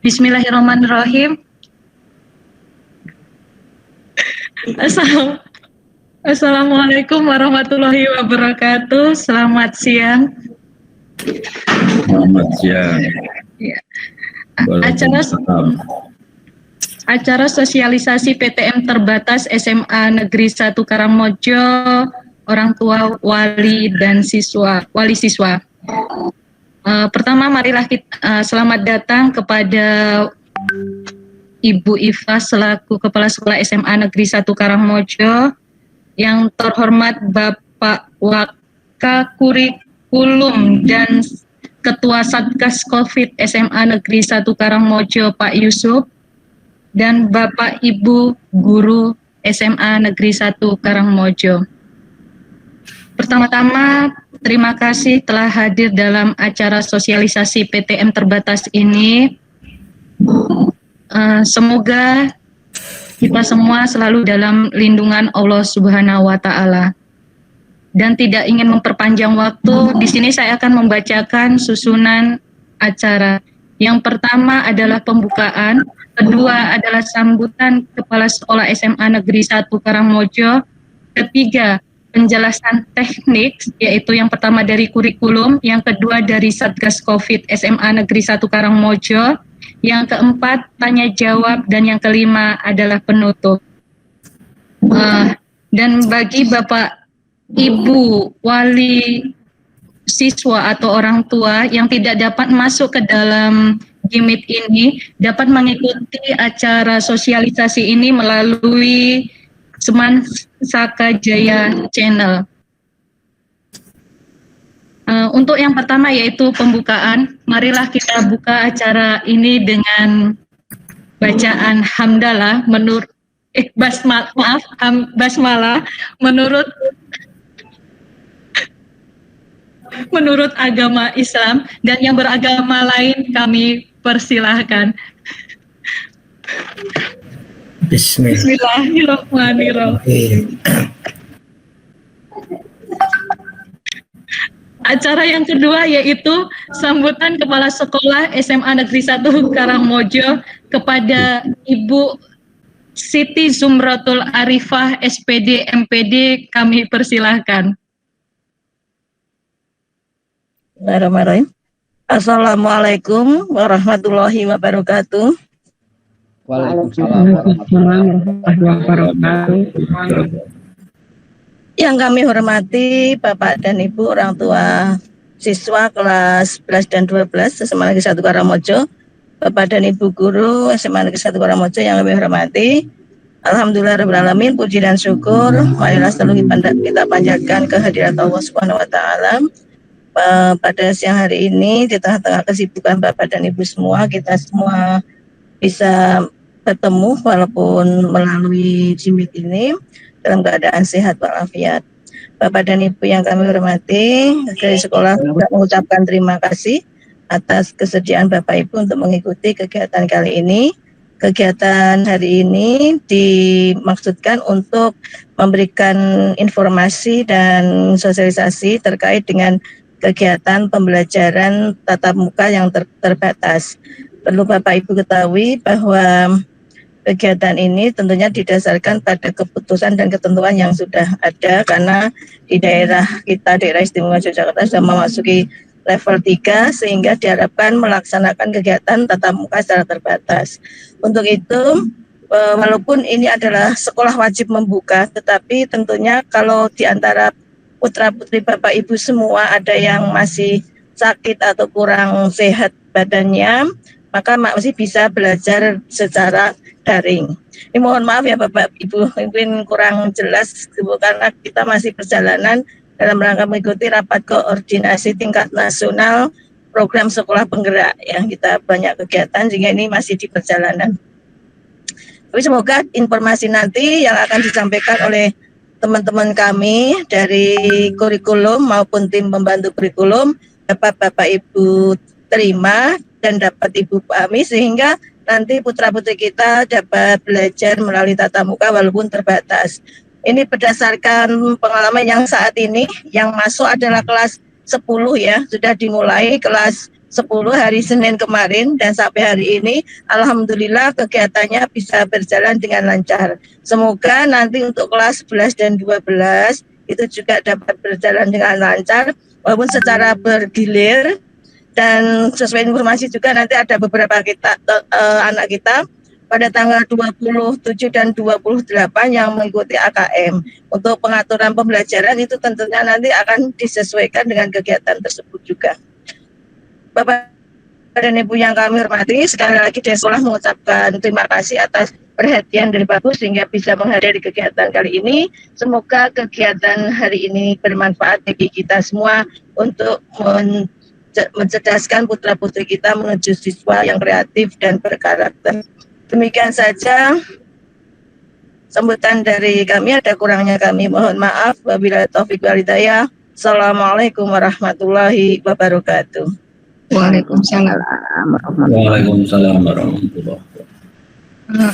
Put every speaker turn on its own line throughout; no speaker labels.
Bismillahirrahmanirrahim. Assalamualaikum warahmatullahi wabarakatuh. Selamat siang.
Selamat siang.
Ya. Acara sosialisasi PTM terbatas SMA Negeri 1 Karangmojo, orang tua, wali siswa. Pertama, marilah kita selamat datang kepada Ibu Iva selaku Kepala Sekolah SMA Negeri 1 Karangmojo, yang terhormat Bapak Wakakurikulum dan Ketua Satgas COVID SMA Negeri 1 Karangmojo Pak Yusuf, dan Bapak Ibu Guru SMA Negeri 1 Karangmojo. Pertama-tama, terima kasih telah hadir dalam acara sosialisasi PTM terbatas ini. Semoga kita semua selalu dalam lindungan Allah Subhanahu wa Ta'ala. Dan tidak ingin memperpanjang waktu, di sini saya akan membacakan susunan acara. Yang pertama adalah pembukaan, kedua adalah sambutan Kepala Sekolah SMA Negeri 1 Karangmojo, ketiga penjelasan teknik, yaitu yang pertama dari kurikulum, yang kedua dari Satgas COVID SMA Negeri 1 Karangmojo, yang keempat tanya jawab, dan yang kelima adalah penutup. Dan bagi Bapak Ibu wali siswa atau orang tua yang tidak dapat masuk ke dalam Gmeet ini, dapat mengikuti acara sosialisasi ini melalui Seman Saka Jaya Channel. Untuk yang pertama yaitu pembukaan, marilah kita buka acara ini dengan bacaan hamdalah basmalah menurut agama Islam, dan yang beragama lain kami persilahkan. Bismillahirrahmanirrahim. Acara yang kedua yaitu sambutan Kepala Sekolah SMA Negeri 1 Karangmojo kepada Ibu Siti Zumratul Arifah SPD MPD, kami persilahkan.
Bismillahirrahmanirrahim. Assalamualaikum warahmatullahi wabarakatuh.
Waalaikumsalam warahmatullahi wabarakatuh.
Yang kami hormati Bapak dan Ibu orang tua siswa kelas 11 dan 12 SMA Negeri 1 Karangmojo, Bapak dan Ibu guru SMA Negeri 1 Karangmojo yang kami hormati. Alhamdulillahirrahmanirrahim, puji dan syukur marilah selalu kita panjatkan kehadirat Allah Subhanahu wa Ta'ala. Pada siang hari ini di tengah-tengah kesibukan Bapak dan Ibu semua, kita semua bisa bertemu walaupun melalui Gmeet ini dalam keadaan sehat walafiat. Bapak dan Ibu yang kami hormati, dari sekolah juga mengucapkan terima kasih atas kesediaan Bapak Ibu untuk mengikuti kegiatan kali ini. Kegiatan hari ini dimaksudkan untuk memberikan informasi dan sosialisasi terkait dengan kegiatan pembelajaran tatap muka yang terbatas. Perlu Bapak Ibu ketahui bahwa kegiatan ini tentunya didasarkan pada keputusan dan ketentuan yang sudah ada, karena di daerah kita, daerah istimewa Yogyakarta, sudah memasuki level 3 sehingga diharapkan melaksanakan kegiatan tatap muka secara terbatas. Untuk itu, walaupun ini adalah sekolah wajib membuka, tetapi tentunya kalau di antara putra-putri Bapak Ibu semua ada yang masih sakit atau kurang sehat badannya, maka masih bisa belajar secara daring. Ini mohon maaf ya Bapak Ibu, mungkin kurang jelas karena kita masih perjalanan dalam rangka mengikuti rapat koordinasi tingkat nasional program sekolah penggerak yang kita banyak kegiatan sehingga ini masih di perjalanan. Tapi semoga informasi nanti yang akan disampaikan oleh teman-teman kami dari kurikulum maupun tim pembantu kurikulum dapat Bapak Ibu terima dan dapat Ibu pahami sehingga nanti putra-putri kita dapat belajar melalui tatap muka walaupun terbatas. Ini berdasarkan pengalaman yang saat ini yang masuk adalah kelas 10 ya, sudah dimulai kelas hari Senin kemarin, dan sampai hari ini alhamdulillah kegiatannya bisa berjalan dengan lancar. Semoga nanti untuk kelas 11 dan 12 itu juga dapat berjalan dengan lancar walaupun secara bergilir, dan sesuai informasi juga nanti ada beberapa anak kita pada tanggal 27 dan 28 yang mengikuti AKM. Untuk pengaturan pembelajaran itu tentunya nanti akan disesuaikan dengan kegiatan tersebut juga. Bapak dan Ibu yang kami hormati, sekali lagi dari sekolah mengucapkan terima kasih atas perhatian dari Bapak sehingga bisa menghadiri kegiatan kali ini. Semoga kegiatan hari ini bermanfaat bagi kita semua untuk mencerdaskan putra-putri kita menuju siswa yang kreatif dan berkarakter. Demikian saja sambutan dari kami, ada kurangnya kami mohon maaf. Wabillahi taufiq wal hidayah. Assalamualaikum warahmatullahi wabarakatuh.
Waalaikumsalam.
Waalaikumsalam warahmatullahi wabarakatuh.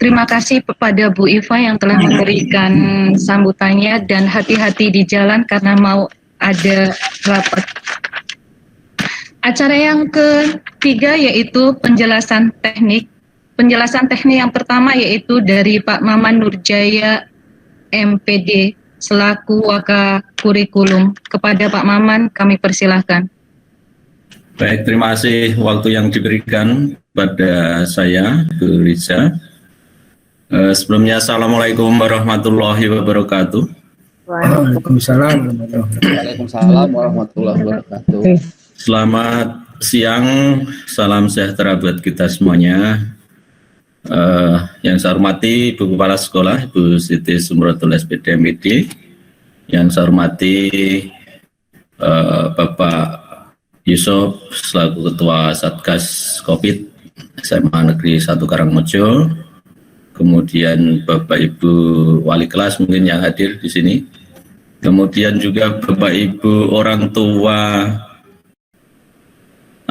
Terima kasih kepada Bu Iva yang telah memberikan sambutannya, dan hati-hati di jalan karena mau ada rapat. Acara yang ketiga yaitu penjelasan teknik. Penjelasan teknik yang pertama yaitu dari Pak Maman Nurjaya MPD selaku Waka Kurikulum. Kepada Pak Maman kami persilahkan.
Baik, terima kasih waktu yang diberikan pada saya, Bu Riza. Sebelumnya, Assalamualaikum warahmatullahi wabarakatuh.
Waalaikumsalam warahmatullahi wabarakatuh.
Selamat siang, salam sejahtera buat kita semuanya. Yang saya hormati Ibu Kepala Sekolah, Ibu Siti Sumratul SPD MID. Yang saya hormati Bapak Yusuf selaku Ketua Satgas COVID SMA Negeri 1 Karangmojo. Kemudian Bapak Ibu Wali Kelas mungkin yang hadir di sini. Kemudian juga Bapak Ibu orang tua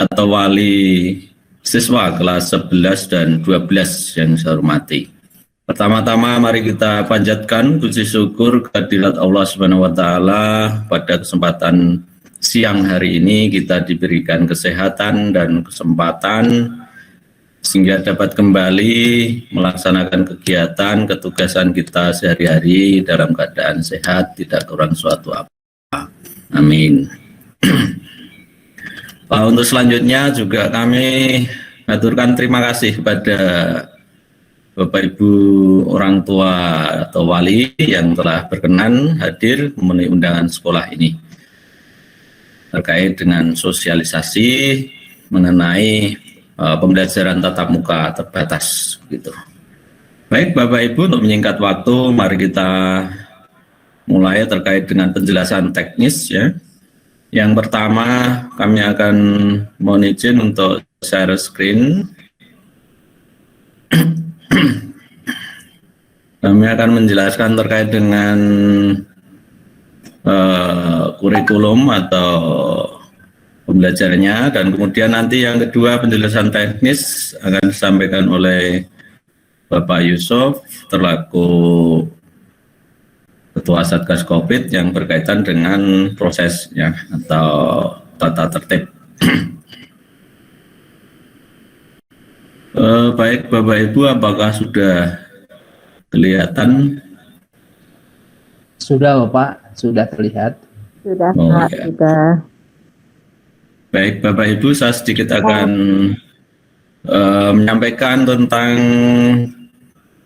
atau wali siswa kelas 11 dan 12 yang saya hormati. Pertama-tama mari kita panjatkan puji syukur kehadirat Allah Subhanahu wa taala pada kesempatan siang hari ini kita diberikan kesehatan dan kesempatan sehingga dapat kembali melaksanakan kegiatan ketugasan kita sehari-hari dalam keadaan sehat, tidak kurang suatu apa. Amin. Untuk selanjutnya juga kami aturkan terima kasih kepada Bapak Ibu orang tua atau wali yang telah berkenan hadir memenuhi undangan sekolah ini terkait dengan sosialisasi mengenai pembelajaran tatap muka terbatas gitu. Baik Bapak Ibu, untuk menyingkat waktu mari kita mulai terkait dengan penjelasan teknis ya. Yang pertama kami akan mohon izin untuk share screen. Kami akan menjelaskan terkait dengan kurikulum atau pembelajarannya, dan kemudian nanti yang kedua penjelasan teknis akan disampaikan oleh Bapak Yusuf terlaku Ketua Satgas COVID yang berkaitan dengan prosesnya atau tata tertib. Baik Bapak Ibu, apakah sudah kelihatan?
Sudah Bapak, sudah terlihat.
Sudah,
Pak, ya.
sudah.
Baik Bapak Ibu, saya sedikit akan menyampaikan tentang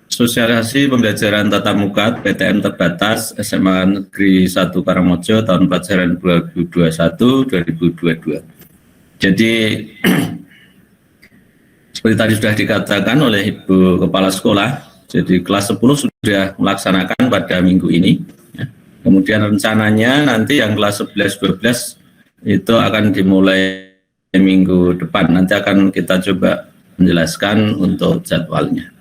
sosialisasi pembelajaran tatap muka PTM terbatas SMA Negeri 1 Karangmojo tahun pelajaran 2021-2022. Jadi seperti tadi sudah dikatakan oleh Ibu Kepala Sekolah, jadi kelas 10 sudah melaksanakan pada minggu ini. Ya. Kemudian rencananya nanti yang kelas 11-12 itu akan dimulai minggu depan. Nanti akan kita coba menjelaskan untuk jadwalnya.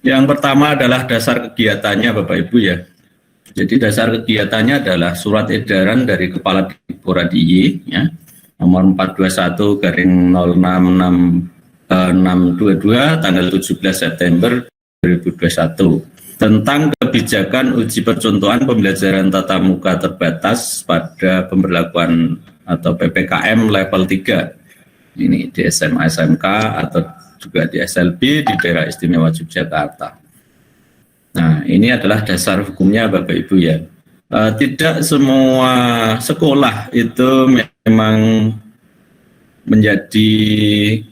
Yang pertama adalah dasar kegiatannya Bapak Ibu ya. Jadi dasar kegiatannya adalah surat edaran dari Kepala Dikbora DIY ya, nomor 421/066/622 tanggal 17 September 2021 tentang kebijakan uji percontohan pembelajaran tatap muka terbatas pada pemberlakuan atau PPKM level 3. Ini di SMA SMK atau juga di SLB di daerah istimewa Yogyakarta. Nah, ini adalah dasar hukumnya Bapak Ibu ya. Tidak semua sekolah itu memang menjadi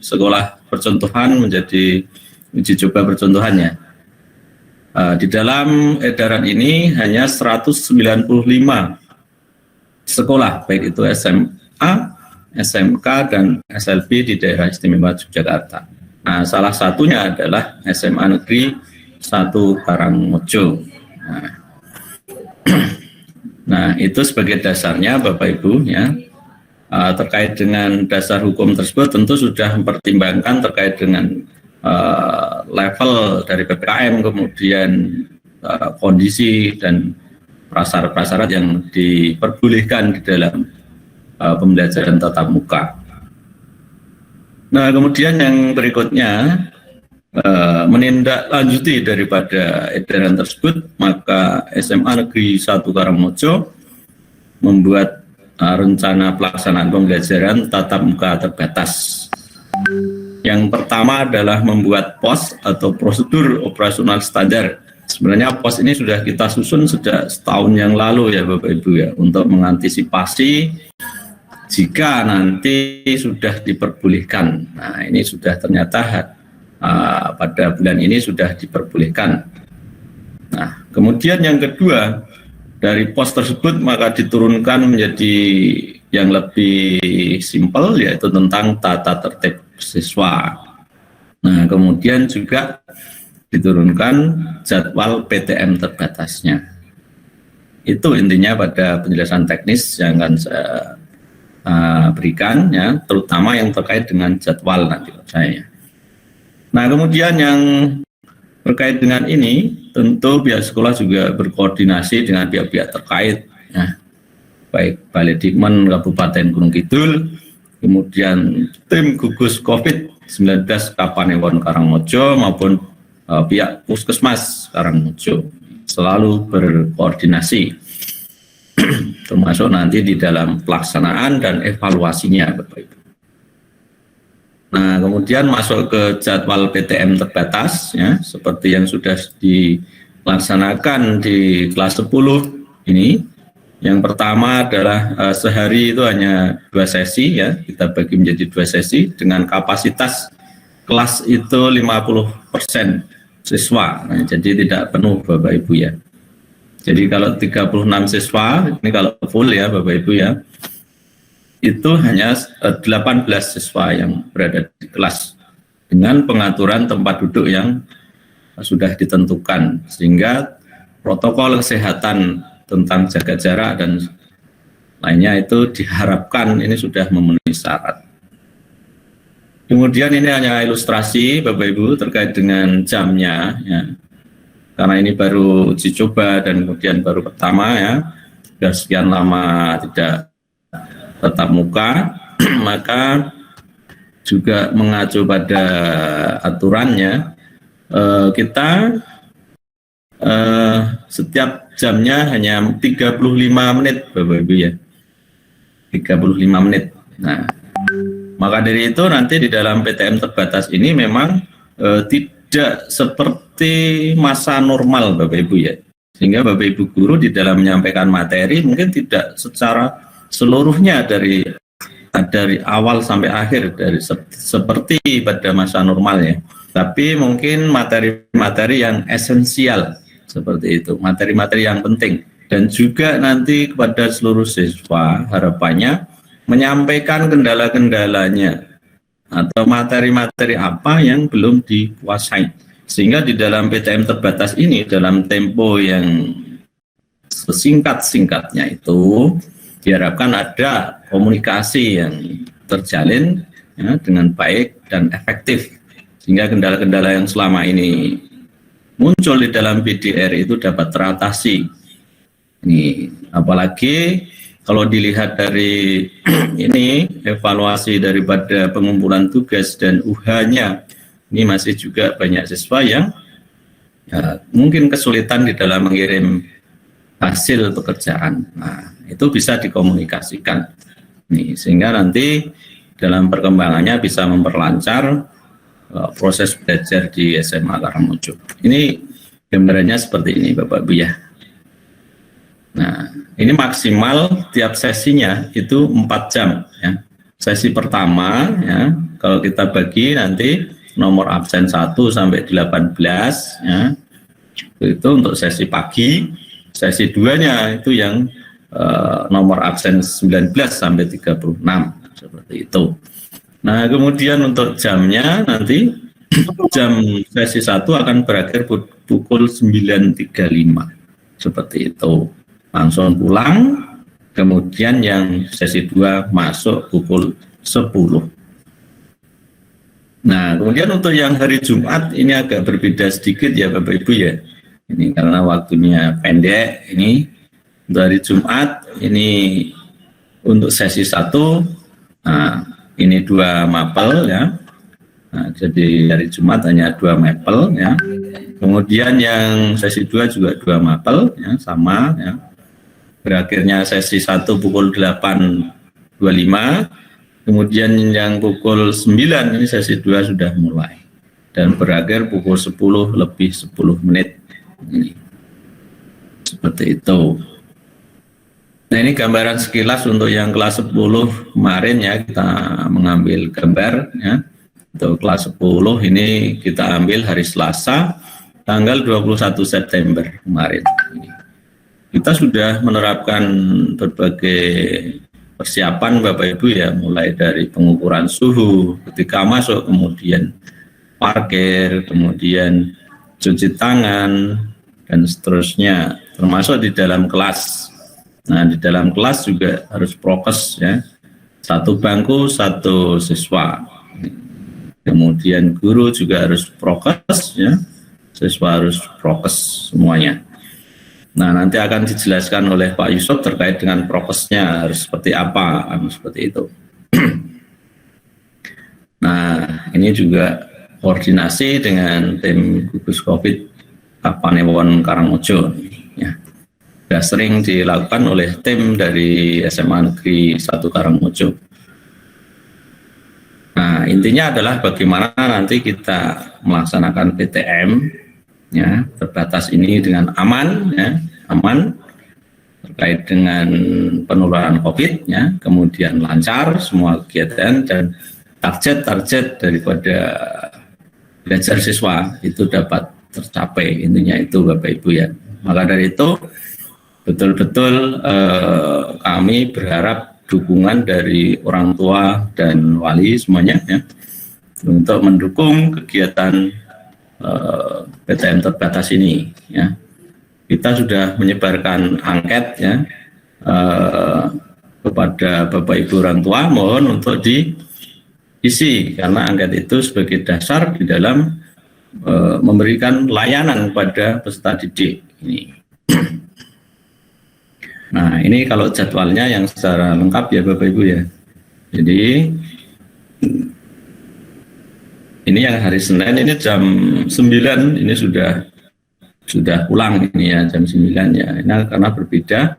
sekolah percontohan, menjadi uji coba percontohannya. Di dalam edaran ini hanya 195 sekolah, baik itu SMA, SMK, dan SLB di daerah istimewa Yogyakarta. Nah, salah satunya adalah SMA Negeri 1 Karangmojo. Nah, itu sebagai dasarnya Bapak Ibu ya. Terkait dengan dasar hukum tersebut tentu sudah mempertimbangkan terkait dengan level dari PPKM, kemudian kondisi dan prasyarat-prasyarat yang diperbolehkan di dalam pembelajaran tatap muka. Nah, kemudian yang berikutnya menindaklanjuti daripada edaran tersebut, maka SMA Negeri 1 Karangmojo membuat rencana pelaksanaan pembelajaran tatap muka terbatas. Yang pertama adalah membuat POS atau prosedur operasional standar. Sebenarnya POS ini sudah kita susun sejak setahun yang lalu ya Bapak Ibu ya, untuk mengantisipasi jika nanti sudah diperbolehkan. Nah, ini sudah ternyata pada bulan ini sudah diperbolehkan. Nah, kemudian yang kedua, dari POS tersebut maka diturunkan menjadi yang lebih simpel, yaitu tentang tata tertib siswa. Nah, kemudian juga diturunkan jadwal PTM terbatasnya. Itu intinya pada penjelasan teknis yang akan saya berikan ya, terutama yang terkait dengan jadwal nanti saya. Nah, kemudian yang terkait dengan ini, tentu pihak sekolah juga berkoordinasi dengan pihak-pihak terkait, ya, baik Baledikmen Kabupaten Gunung Kidul, kemudian tim gugus COVID-19 Kapanewon Karangmojo maupun pihak Puskesmas Karangmojo selalu berkoordinasi, termasuk nanti di dalam pelaksanaan dan evaluasinya, Bapak Ibu. Nah, kemudian masuk ke jadwal PTM terbatas, ya, seperti yang sudah dilaksanakan di kelas 10 ini. Yang pertama adalah sehari itu hanya 2 sesi, ya, kita bagi menjadi 2 sesi dengan kapasitas kelas itu 50% siswa. Nah, jadi tidak penuh Bapak Ibu ya. Jadi kalau 36 siswa, ini kalau full ya Bapak Ibu ya, itu hanya 18 siswa yang berada di kelas dengan pengaturan tempat duduk yang sudah ditentukan, sehingga protokol kesehatan tentang jaga jarak dan lainnya itu diharapkan ini sudah memenuhi syarat. Kemudian ini hanya ilustrasi Bapak Ibu terkait dengan jamnya ya. Karena ini baru uji coba dan kemudian baru pertama ya, sudah sekian lama tidak tatap muka, maka juga mengacu pada aturannya, kita setiap jamnya hanya 35 menit Bapak Ibu ya, 35 menit. Nah, maka dari itu nanti di dalam PTM terbatas ini memang tidak seperti masa normal Bapak Ibu ya, sehingga Bapak Ibu guru di dalam menyampaikan materi mungkin tidak secara seluruhnya dari awal sampai akhir dari seperti pada masa normal ya, tapi mungkin materi-materi yang esensial seperti itu, materi-materi yang penting, dan juga nanti kepada seluruh siswa harapannya menyampaikan kendala-kendalanya atau materi-materi apa yang belum dikuasai, sehingga di dalam PTM terbatas ini dalam tempo yang sesingkat-singkatnya itu diharapkan ada komunikasi yang terjalin ya, dengan baik dan efektif, sehingga kendala-kendala yang selama ini muncul di dalam PDR itu dapat teratasi. Ini apalagi kalau dilihat dari ini evaluasi daripada pengumpulan tugas dan UH-nya, ini masih juga banyak siswa yang ya, mungkin kesulitan di dalam mengirim hasil pekerjaan. Nah, itu bisa dikomunikasikan. Nih, sehingga nanti dalam perkembangannya bisa memperlancar proses belajar di SMA Karangmojo. Ini gambarannya seperti ini Bapak Ibu ya. Nah, ini maksimal tiap sesinya itu 4 jam ya. Sesi pertama ya, kalau kita bagi nanti nomor absen 1 sampai 18 ya. Itu untuk sesi pagi. Sesi 2-nya itu yang nomor absen 19 sampai 36 seperti itu. Nah, kemudian untuk jamnya nanti jam sesi 1 akan berakhir pukul 9.35 seperti itu. Langsung pulang, kemudian yang sesi 2 masuk pukul 10. Nah, kemudian untuk yang hari Jumat ini agak berbeda sedikit ya Bapak Ibu ya. Ini karena waktunya pendek ini. Untuk hari Jumat ini untuk sesi 1, nah ini 2 mapel ya. Nah, jadi hari Jumat hanya 2 mapel ya. Kemudian yang sesi 2 juga 2 mapel ya, sama ya. Berakhirnya sesi 1 pukul 8.25. Kemudian yang pukul 9 ini sesi 2 sudah mulai. Dan berakhir pukul 10 lebih 10 menit. Ini. Seperti itu. Nah, ini gambaran sekilas untuk yang kelas 10 kemarin ya, kita mengambil gambar ya. Untuk kelas 10 ini kita ambil hari Selasa tanggal 21 September kemarin. Kita sudah menerapkan berbagai persiapan Bapak Ibu ya, mulai dari pengukuran suhu ketika masuk, kemudian parkir, kemudian cuci tangan, dan seterusnya, termasuk di dalam kelas. Nah, di dalam kelas juga harus prokes ya, 1 bangku 1 siswa. Kemudian guru juga harus prokes ya, siswa harus prokes semuanya. Nah, nanti akan dijelaskan oleh Pak Yusuf terkait dengan prokesnya harus seperti apa, seperti itu. Nah, ini juga koordinasi dengan tim gugus COVID Kapanewon Karangmojo ya. Sudah sering dilakukan oleh tim dari SMA Negeri 1 Karangmojo. Nah, intinya adalah bagaimana nanti kita melaksanakan PTM ya, terbatas ini dengan aman ya, aman terkait dengan penularan COVID ya, kemudian lancar semua kegiatan dan target daripada belajar siswa itu dapat tercapai, intinya itu Bapak Ibu ya. Maka dari itu betul-betul kami berharap dukungan dari orang tua dan wali semuanya ya, untuk mendukung kegiatan PTM terbatas ini ya. Kita sudah menyebarkan angket ya kepada Bapak Ibu orang tua, mohon untuk diisi karena angket itu sebagai dasar di dalam memberikan layanan kepada peserta didik ini. Nah, ini kalau jadwalnya yang secara lengkap ya Bapak Ibu ya. Jadi ini yang hari Senin ini jam 9 ini sudah pulang ini ya, jam 9 ya. Ini karena berbeda,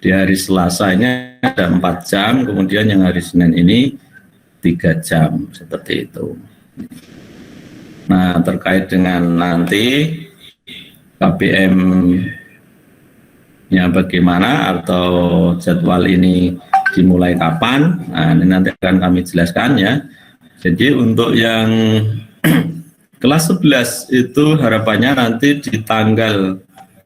di hari Selasa ini ada 4 jam, kemudian yang hari Senin ini 3 jam seperti itu. Nah, terkait dengan nanti KBM-nya bagaimana atau jadwal ini dimulai kapan, nah ini nanti akan kami jelaskan ya. Jadi untuk yang kelas 11 itu harapannya nanti di tanggal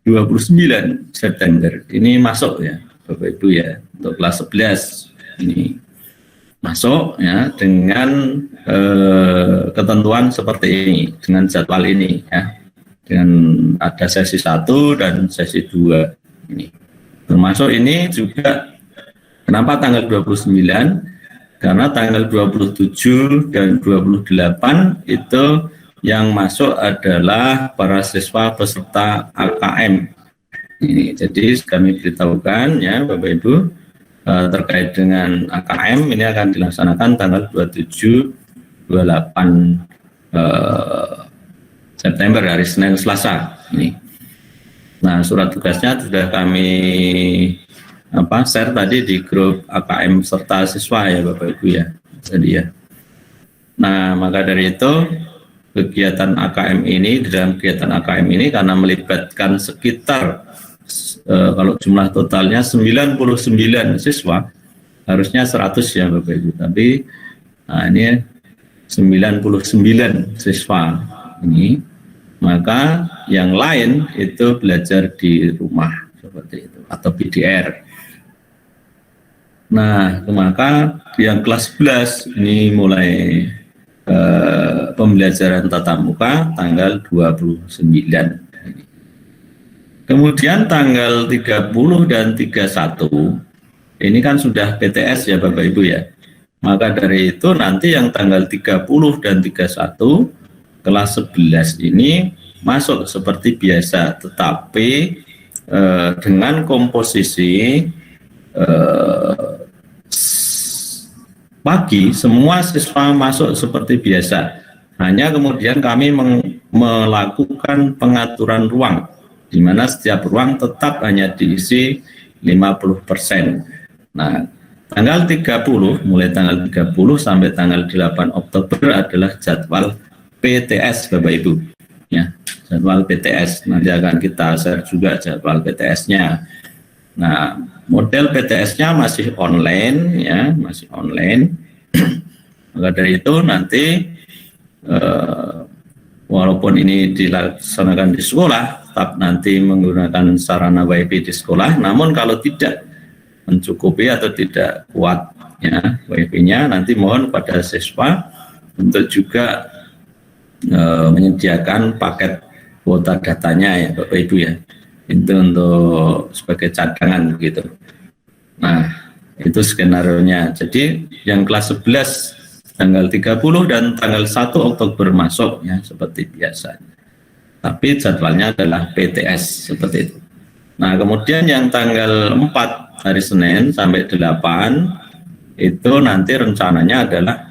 29 September ini masuk ya Bapak Ibu ya, untuk kelas 11 ini masuk ya dengan ketentuan seperti ini, dengan jadwal ini ya, dengan ada sesi 1 dan sesi 2 ini. Termasuk ini juga kenapa tanggal 29? Karena tanggal 27 dan 28 itu yang masuk adalah para siswa peserta AKM. Ini, jadi kami beritahukan ya Bapak Ibu terkait dengan AKM ini akan dilaksanakan tanggal 27-28 September, hari Senin Selasa ini. Nah, surat tugasnya sudah kami share tadi di grup AKM serta siswa ya Bapak Ibu ya. Jadi ya. Nah, maka dari itu kegiatan AKM ini, di dalam kegiatan AKM ini karena melibatkan sekitar kalau jumlah totalnya 99 siswa, harusnya 100 ya Bapak Ibu, tapi ini 99 siswa ini, maka yang lain itu belajar di rumah seperti itu atau PDR. Nah, maka yang kelas 11 ini mulai pembelajaran tatap muka tanggal 29. Kemudian tanggal 30 dan 31 ini kan sudah PTS ya Bapak Ibu ya. Maka dari itu nanti yang tanggal 30 dan 31 kelas 11 ini masuk seperti biasa, tetapi dengan komposisi pagi semua siswa masuk seperti biasa. Hanya kemudian kami melakukan pengaturan ruang, di mana setiap ruang tetap hanya diisi 50%. Nah, tanggal 30, mulai tanggal 30 sampai tanggal 8 Oktober adalah jadwal PTS Bapak Ibu. Ya, jadwal PTS. Nanti akan kita share juga jadwal PTS-nya. Nah, model PTS-nya masih online ya, masih online. Maka dari itu nanti walaupun ini dilaksanakan di sekolah, tetap nanti menggunakan sarana WiFi di sekolah. Namun kalau tidak mencukupi atau tidak kuat ya WiFi-nya, nanti mohon pada siswa untuk juga menyediakan paket kuota datanya ya Bapak Ibu ya. Itu untuk sebagai cadangan begitu. Nah, itu skenario-nya. Jadi yang kelas 11 tanggal 30 dan tanggal 1 Oktober masuk ya seperti biasa. Tapi jadwalnya adalah PTS seperti itu. Nah, kemudian yang tanggal 4 hari Senin sampai 8 itu nanti rencananya adalah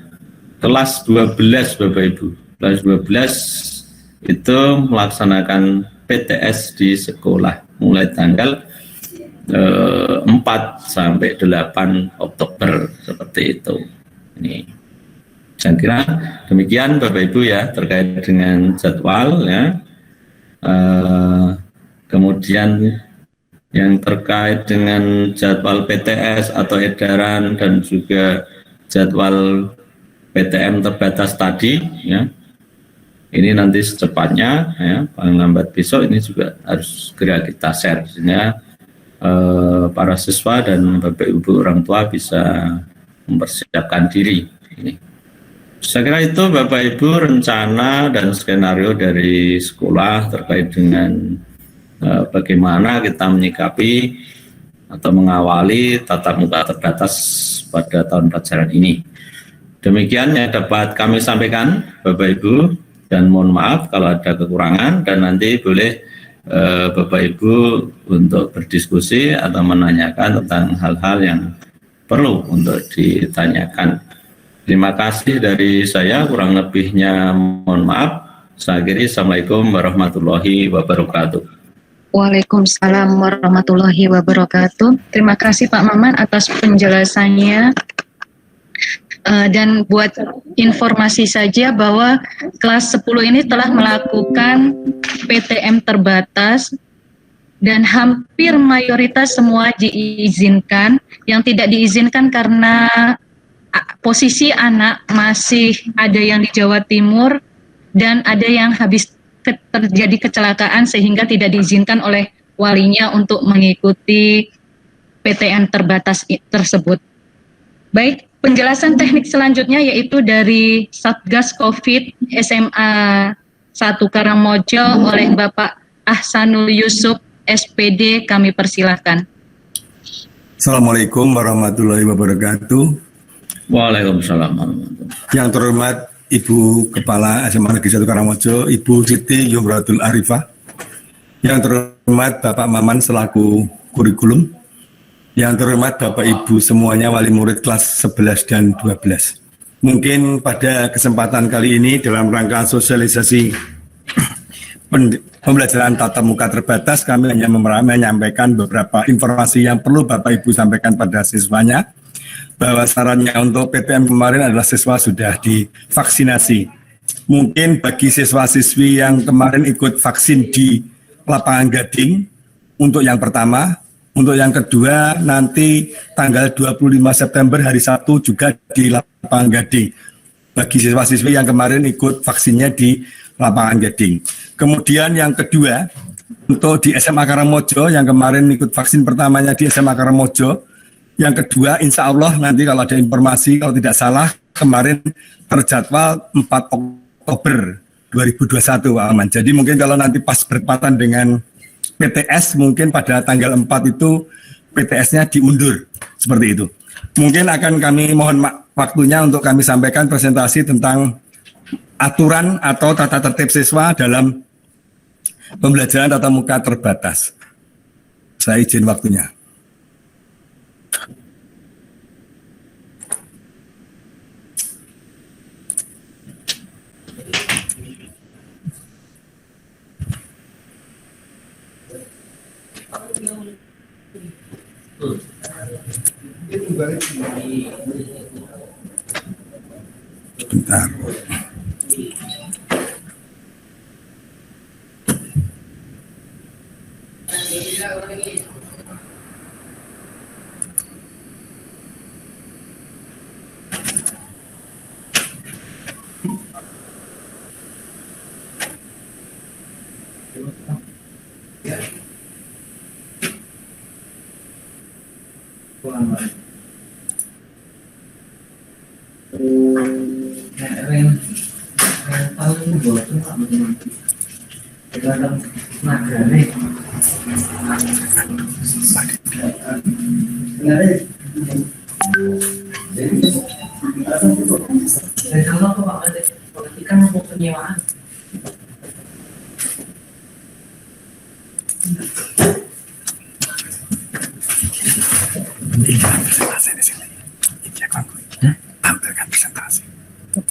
kelas 12 Bapak Ibu. Kelas 12 itu melaksanakan PTS di sekolah mulai tanggal 4 sampai 8 Oktober seperti itu. Ini saya kira demikian Bapak Ibu ya terkait dengan jadwal ya. Kemudian yang terkait dengan jadwal PTS atau edaran dan juga jadwal PTM terbatas tadi ya. Ini nanti secepatnya ya, paling lambat besok ini juga harus segera kita share sehingga para siswa dan Bapak Ibu orang tua bisa mempersiapkan diri ini. Saya kira itu Bapak Ibu rencana dan skenario dari sekolah terkait dengan bagaimana kita menyikapi atau mengawali tatap muka terbatas pada tahun pelajaran ini. Demikian yang dapat kami sampaikan Bapak Ibu, dan mohon maaf kalau ada kekurangan, dan nanti boleh Bapak Ibu untuk berdiskusi atau menanyakan tentang hal-hal yang perlu untuk ditanyakan. Terima kasih dari saya, kurang lebihnya mohon maaf. Saya akhiri, Assalamualaikum warahmatullahi wabarakatuh.
Waalaikumsalam warahmatullahi wabarakatuh. Terima kasih Pak Maman atas penjelasannya. Dan buat informasi saja bahwa kelas 10 ini telah melakukan PTM terbatas dan hampir mayoritas semua diizinkan. Yang tidak diizinkan karena posisi anak masih ada yang di Jawa Timur dan ada yang habis terjadi kecelakaan sehingga tidak diizinkan oleh walinya untuk mengikuti PTM terbatas tersebut. Baik. Penjelasan teknik selanjutnya yaitu dari Satgas COVID SMA 1 Karangmojo oleh Bapak Ahsanul Yusuf SPD, kami persilahkan.
Assalamualaikum warahmatullahi wabarakatuh.
Waalaikumsalam warahmatullahi wabarakatuh.
Yang terhormat Ibu Kepala SMA Negeri 1 Karangmojo, Ibu Siti Yumratul Arifah. Yang terhormat Bapak Maman selaku kurikulum. Yang terhormat Bapak Ibu semuanya wali murid kelas 11 dan 12. Mungkin pada kesempatan kali ini dalam rangka sosialisasi pembelajaran tatap muka terbatas, kami hanya menyampaikan beberapa informasi yang perlu Bapak Ibu sampaikan pada siswanya, bahwa sarannya untuk PTM kemarin adalah siswa sudah divaksinasi. Mungkin bagi siswa-siswi yang kemarin ikut vaksin di lapangan Gading, untuk yang pertama, untuk yang kedua nanti tanggal 25 September hari Sabtu juga di lapangan Gading. Bagi siswa-siswi yang kemarin ikut vaksinnya di lapangan Gading. Kemudian yang kedua, untuk di SMA Karangmojo yang kemarin ikut vaksin pertamanya di SMA Karangmojo, yang kedua insya Allah nanti kalau ada informasi, kalau tidak salah kemarin terjadwal 4 Oktober 2021 Pak Aman. Jadi mungkin kalau nanti pas bertepatan dengan PTS mungkin pada tanggal 4 itu PTS-nya diundur, seperti itu. Mungkin akan kami mohon waktunya untuk kami sampaikan presentasi tentang aturan atau tata tertib siswa dalam pembelajaran tatap muka terbatas. Saya izin waktunya. Bentar.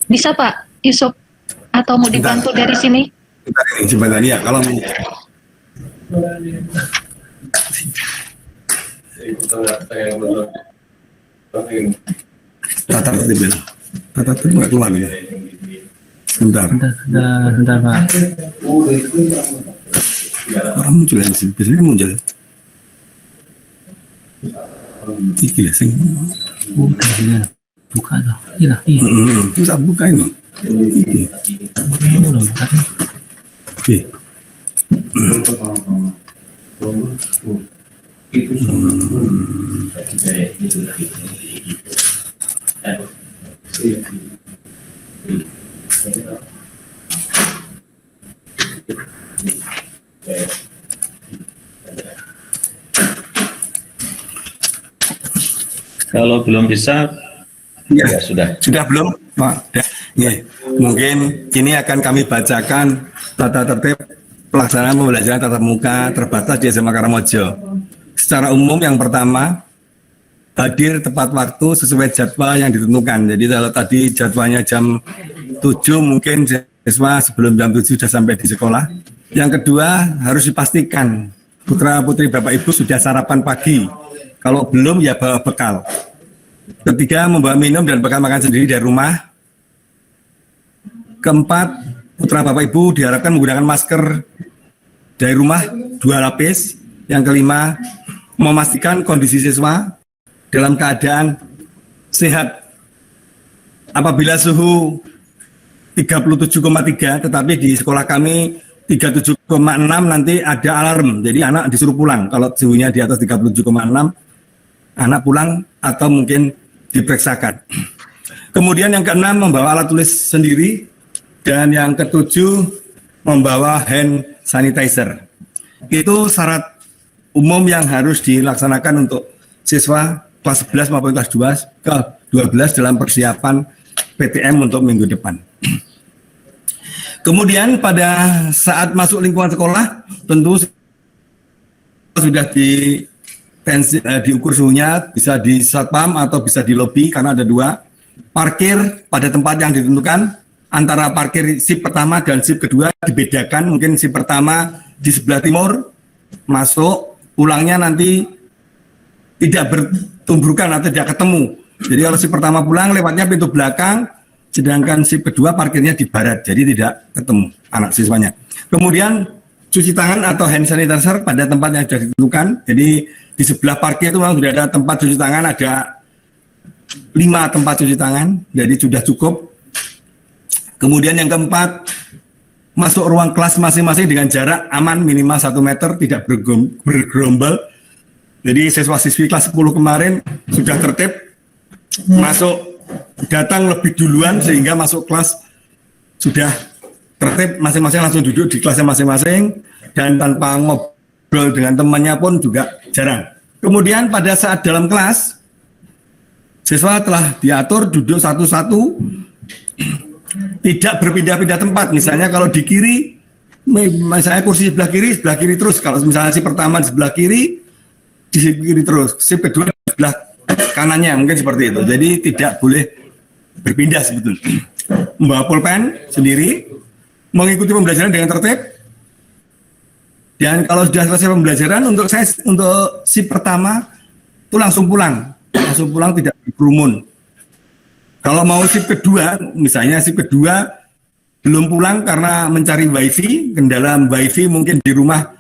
Bisa Pak Yusuf atau mau dibantu dari sini?
Sebentar ya, kalau tata tertib nggak keluar ya. Sebentar Pak. Orang muncul yang sini, biasanya muncul. Iki lah sing. Buka lah, iya. Bisa buka ini. Oke.
Kalau belum bisa, ya sudah
belum Pak. Ya, mungkin ini akan kami bacakan tata tertib pelaksanaan pembelajaran tatap muka terbatas di SMA Karangmojo. Secara umum yang pertama, hadir tepat waktu sesuai jadwal yang ditentukan. Jadi kalau tadi jadwalnya jam 7, mungkin siswa sebelum jam 7 sudah sampai di sekolah. Yang kedua, harus dipastikan putra-putri Bapak Ibu sudah sarapan pagi. Kalau belum, ya bawa bekal. Ketiga, membawa minum dan bekal makan sendiri dari rumah. Keempat, putra Bapak Ibu diharapkan menggunakan masker dari rumah 2 lapis. Yang kelima, memastikan kondisi siswa dalam keadaan sehat. Apabila suhu 37,3, tetapi di sekolah kami 37,6 nanti ada alarm. Jadi anak disuruh pulang. Kalau suhunya di atas 37,6, anak pulang atau mungkin diperiksakan. Kemudian yang keenam, membawa alat tulis sendiri. Dan yang ketujuh, membawa hand sanitizer. Itu syarat umum yang harus dilaksanakan untuk siswa kelas 11 maupun kelas 12 dalam persiapan PTM untuk minggu depan. Kemudian pada saat masuk lingkungan sekolah, tentu sudah diukur suhunya, bisa di satpam atau bisa di lobi karena ada 2. Parkir pada tempat yang ditentukan, antara parkir sip pertama dan sip kedua dibedakan. Mungkin sip pertama di sebelah timur masuk, pulangnya nanti tidak bertumbukan atau tidak ketemu. Jadi kalau sip pertama pulang lewatnya pintu belakang, sedangkan sip kedua parkirnya di barat, jadi tidak ketemu anak siswanya. Kemudian cuci tangan atau hand sanitizer pada tempat yang sudah ditentukan. Jadi di sebelah parkir itu memang sudah ada tempat cuci tangan, ada 5 tempat cuci tangan, jadi sudah cukup. Kemudian yang keempat, masuk ruang kelas masing-masing dengan jarak aman minimal 1 meter, tidak bergerombol. Jadi siswa-siswi kelas 10 kemarin sudah tertib, masuk datang lebih duluan sehingga masuk kelas sudah tertib, masing-masing langsung duduk di kelasnya masing-masing dan tanpa ngobrol dengan temannya pun juga jarang. Kemudian pada saat dalam kelas, siswa telah diatur duduk satu-satu, tidak berpindah-pindah tempat. Misalnya kalau di kiri, misalnya kursi sebelah kiri terus. Kalau misalnya si pertama di sebelah kiri, di kiri terus. Si kedua di sebelah kanannya, mungkin seperti itu. Jadi tidak boleh berpindah sebetulnya. Membawa pulpen sendiri, mengikuti pembelajaran dengan tertib. Dan kalau sudah selesai pembelajaran, untuk si pertama itu langsung pulang tidak berkerumun. Kalau mau sip kedua, misalnya sip kedua belum pulang karena mencari wifi, kendala wifi mungkin di rumah